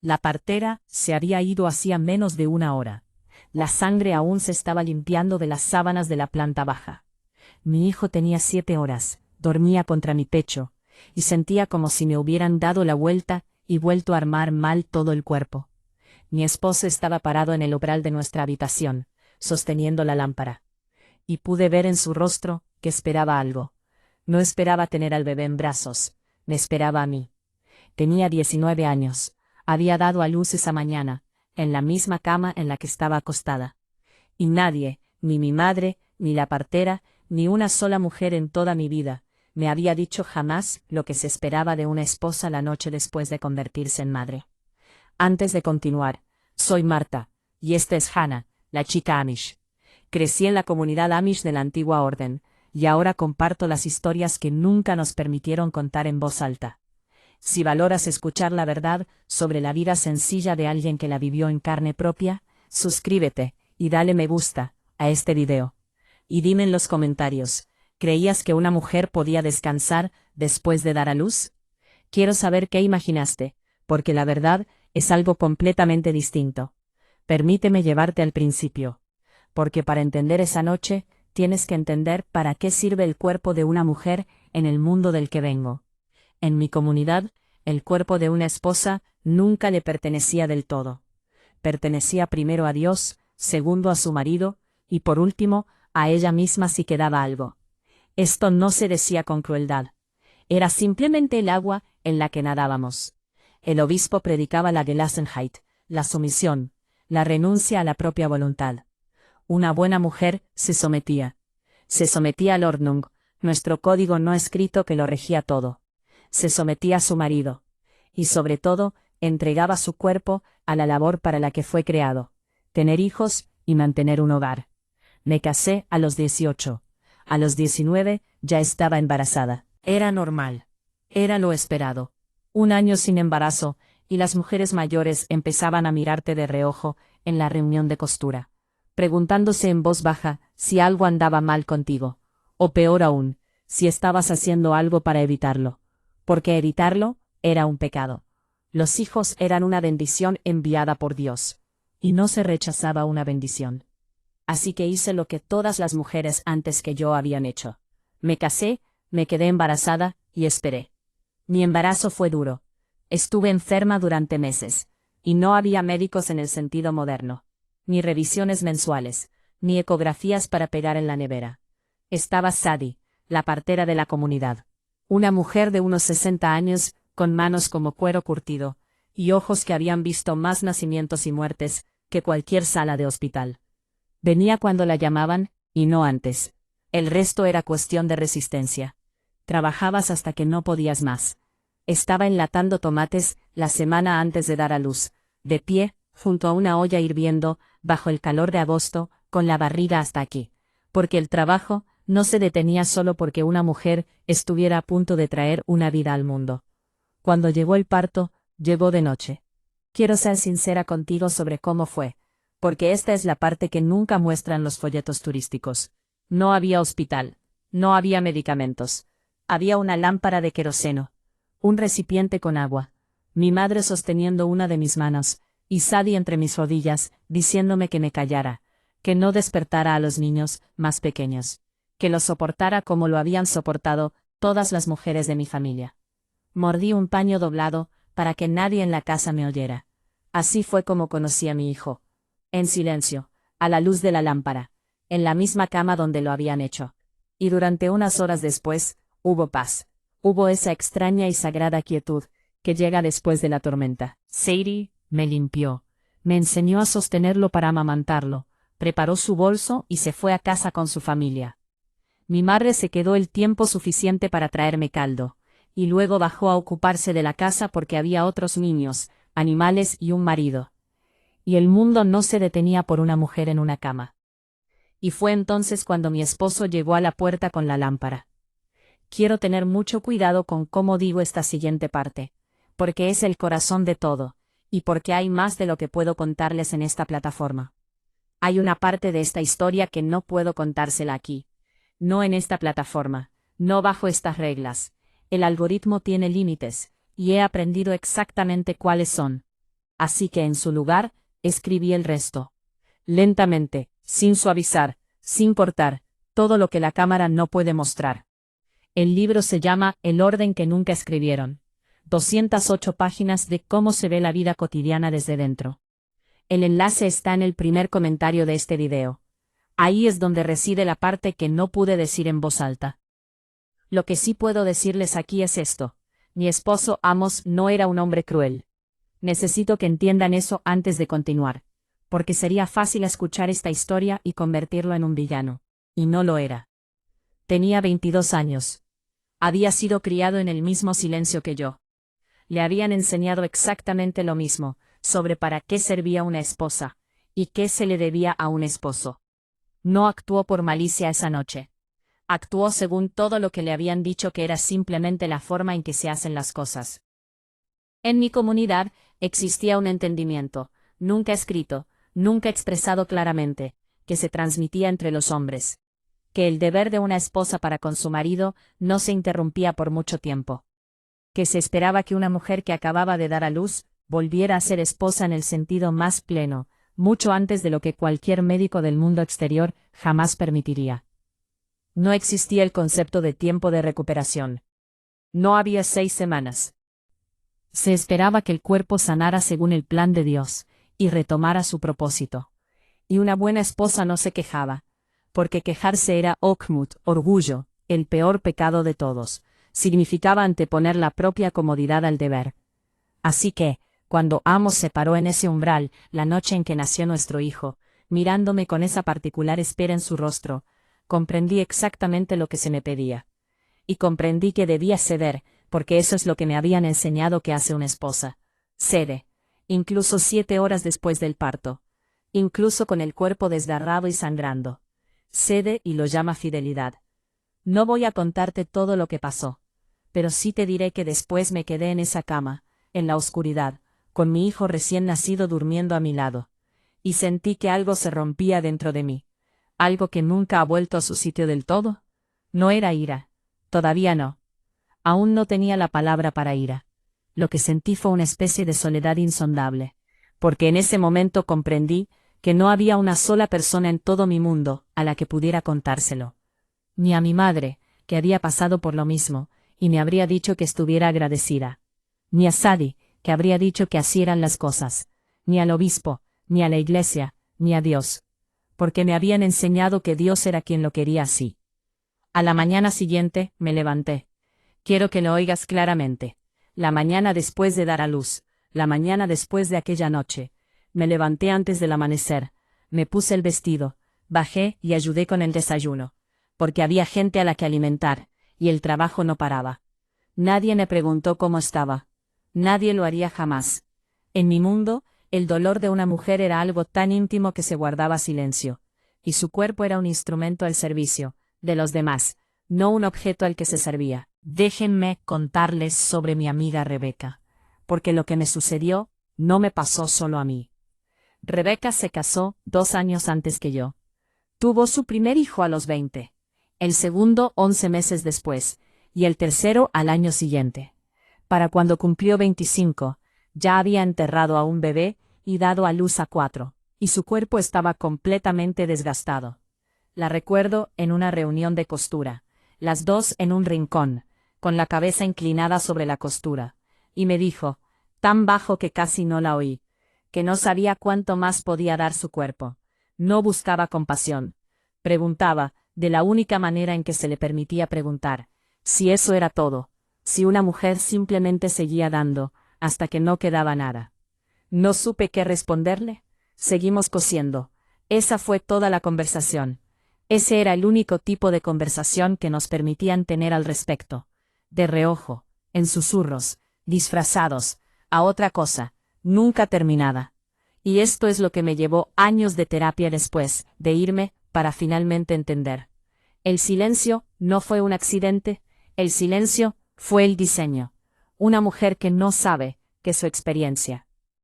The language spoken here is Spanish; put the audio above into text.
La partera se había ido hacía menos de una hora. La sangre aún se estaba limpiando de las sábanas de la planta baja. Mi hijo tenía 7 horas, dormía contra mi pecho, y sentía como si me hubieran dado la vuelta y vuelto a armar mal todo el cuerpo. Mi esposo estaba parado en el umbral de nuestra habitación, sosteniendo la lámpara. Y pude ver en su rostro que esperaba algo. No esperaba tener al bebé en brazos, me esperaba a mí. Tenía 19 años. Había dado a luz esa mañana, en la misma cama en la que estaba acostada. Y nadie, ni mi madre, ni la partera, ni una sola mujer en toda mi vida, me había dicho jamás lo que se esperaba de una esposa la noche después de convertirse en madre. Antes de continuar, soy Marta, y esta es Hannah, la chica Amish. Crecí en la comunidad Amish de la antigua orden, y ahora comparto las historias que nunca nos permitieron contar en voz alta. Si valoras escuchar la verdad sobre la vida sencilla de alguien que la vivió en carne propia, suscríbete y dale me gusta a este video. Y dime en los comentarios, ¿creías que una mujer podía descansar después de dar a luz? Quiero saber qué imaginaste, porque la verdad es algo completamente distinto. Permíteme llevarte al principio, porque para entender esa noche, tienes que entender para qué sirve el cuerpo de una mujer en el mundo del que vengo. En mi comunidad, el cuerpo de una esposa nunca le pertenecía del todo. Pertenecía primero a Dios, segundo a su marido, y por último, a ella misma si quedaba algo. Esto no se decía con crueldad. Era simplemente el agua en la que nadábamos. El obispo predicaba la Gelassenheit, la sumisión, la renuncia a la propia voluntad. Una buena mujer se sometía. Se sometía al Ordnung, nuestro código no escrito que lo regía todo. Se sometía a su marido. Y sobre todo, entregaba su cuerpo a la labor para la que fue creado, tener hijos y mantener un hogar. Me casé a los 18. A los 19 ya estaba embarazada. Era normal. Era lo esperado. 1 año sin embarazo, y las mujeres mayores empezaban a mirarte de reojo en la reunión de costura, preguntándose en voz baja si algo andaba mal contigo, o peor aún, si estabas haciendo algo para evitarlo. Porque evitarlo era un pecado. Los hijos eran una bendición enviada por Dios, y no se rechazaba una bendición. Así que hice lo que todas las mujeres antes que yo habían hecho. Me casé, me quedé embarazada, y esperé. Mi embarazo fue duro. Estuve enferma durante meses, y no había médicos en el sentido moderno, ni revisiones mensuales, ni ecografías para pegar en la nevera. Estaba Sadie, la partera de la comunidad. Una mujer de unos 60 años, con manos como cuero curtido, y ojos que habían visto más nacimientos y muertes que cualquier sala de hospital. Venía cuando la llamaban, y no antes. El resto era cuestión de resistencia. Trabajabas hasta que no podías más. Estaba enlatando tomates la semana antes de dar a luz, de pie, junto a una olla hirviendo, bajo el calor de agosto, con la barriga hasta aquí. Porque el trabajo no se detenía solo porque una mujer estuviera a punto de traer una vida al mundo. Cuando llegó el parto, llegó de noche. Quiero ser sincera contigo sobre cómo fue, porque esta es la parte que nunca muestran los folletos turísticos. No había hospital, no había medicamentos. Había una lámpara de queroseno, un recipiente con agua, mi madre sosteniendo una de mis manos, y Sadie entre mis rodillas, diciéndome que me callara, que no despertara a los niños más pequeños, que lo soportara como lo habían soportado todas las mujeres de mi familia. Mordí un paño doblado, para que nadie en la casa me oyera. Así fue como conocí a mi hijo. En silencio, a la luz de la lámpara, en la misma cama donde lo habían hecho. Y durante unas horas después, hubo paz. Hubo esa extraña y sagrada quietud, que llega después de la tormenta. Sadie me limpió. Me enseñó a sostenerlo para amamantarlo, preparó su bolso y se fue a casa con su familia. Mi madre se quedó el tiempo suficiente para traerme caldo, y luego bajó a ocuparse de la casa porque había otros niños, animales y un marido. Y el mundo no se detenía por una mujer en una cama. Y fue entonces cuando mi esposo llegó a la puerta con la lámpara. Quiero tener mucho cuidado con cómo digo esta siguiente parte, porque es el corazón de todo, y porque hay más de lo que puedo contarles en esta plataforma. Hay una parte de esta historia que no puedo contársela aquí. No en esta plataforma, no bajo estas reglas. El algoritmo tiene límites, y he aprendido exactamente cuáles son. así que en su lugar, escribí el resto. Lentamente, sin suavizar, sin cortar, todo lo que la cámara no puede mostrar. El libro se llama El orden que nunca escribieron. 208 páginas de cómo se ve la vida cotidiana desde dentro. El enlace está en el primer comentario de este video. Ahí es donde reside la parte que no pude decir en voz alta. Lo que sí puedo decirles aquí es esto. Mi esposo Amos no era un hombre cruel. Necesito que entiendan eso antes de continuar, porque sería fácil escuchar esta historia y convertirlo en un villano. Y no lo era. Tenía 22 años. Había sido criado en el mismo silencio que yo. Le habían enseñado exactamente lo mismo, sobre para qué servía una esposa, y qué se le debía a un esposo. No actuó por malicia esa noche. Actuó según todo lo que le habían dicho que era simplemente la forma en que se hacen las cosas. En mi comunidad existía un entendimiento, nunca escrito, nunca expresado claramente, que se transmitía entre los hombres. Que el deber de una esposa para con su marido no se interrumpía por mucho tiempo. Que se esperaba que una mujer que acababa de dar a luz volviera a ser esposa en el sentido más pleno, mucho antes de lo que cualquier médico del mundo exterior jamás permitiría. No existía el concepto de tiempo de recuperación. No había 6 semanas. Se esperaba que el cuerpo sanara según el plan de Dios, y retomara su propósito. Y una buena esposa no se quejaba, porque quejarse era okmut, orgullo, el peor pecado de todos. Significaba anteponer la propia comodidad al deber. Así que, cuando Amos se paró en ese umbral, la noche en que nació nuestro hijo, mirándome con esa particular espera en su rostro, comprendí exactamente lo que se me pedía. Y comprendí que debía ceder, porque eso es lo que me habían enseñado que hace una esposa. Cede, incluso 7 horas después del parto. Incluso con el cuerpo desgarrado y sangrando. Cede y lo llama fidelidad. No voy a contarte todo lo que pasó. Pero sí te diré que después me quedé en esa cama, en la oscuridad, con mi hijo recién nacido durmiendo a mi lado. Y sentí que algo se rompía dentro de mí. Algo que nunca ha vuelto a su sitio del todo. No era ira. Todavía no. Aún no tenía la palabra para ira. Lo que sentí fue una especie de soledad insondable. Porque en ese momento comprendí que no había una sola persona en todo mi mundo a la que pudiera contárselo. Ni a mi madre, que había pasado por lo mismo, y me habría dicho que estuviera agradecida. Ni a Sadie, que habría dicho que así eran las cosas. Ni al obispo, ni a la iglesia, ni a Dios. Porque me habían enseñado que Dios era quien lo quería así. A la mañana siguiente, me levanté. Quiero que lo oigas claramente. La mañana después de dar a luz, la mañana después de aquella noche. Me levanté antes del amanecer, me puse el vestido, bajé y ayudé con el desayuno. Porque había gente a la que alimentar, y el trabajo no paraba. Nadie me preguntó cómo estaba. Nadie lo haría jamás. En mi mundo, el dolor de una mujer era algo tan íntimo que se guardaba silencio. Y su cuerpo era un instrumento al servicio de los demás, no un objeto al que se servía. Déjenme contarles sobre mi amiga Rebeca. Porque lo que me sucedió, no me pasó solo a mí. Rebeca se casó 2 años antes que yo. Tuvo su primer hijo a los 20. El segundo 11 meses después, y el tercero al año siguiente. Para cuando cumplió 25, ya había enterrado a un bebé y dado a luz a 4, y su cuerpo estaba completamente desgastado. La recuerdo en una reunión de costura, las dos en un rincón, con la cabeza inclinada sobre la costura, y me dijo, tan bajo que casi no la oí, que no sabía cuánto más podía dar su cuerpo. No buscaba compasión. Preguntaba, de la única manera en que se le permitía preguntar, si eso era todo, si una mujer simplemente seguía dando, hasta que no quedaba nada. No supe qué responderle. Seguimos cosiendo. Esa fue toda la conversación. Ese era el único tipo de conversación que nos permitían tener al respecto. De reojo, en susurros, disfrazados, a otra cosa, nunca terminada. Y esto es lo que me llevó años de terapia después de irme, para finalmente entender. El silencio no fue un accidente, el silencio fue el diseño. Una mujer que no sabe que su experiencia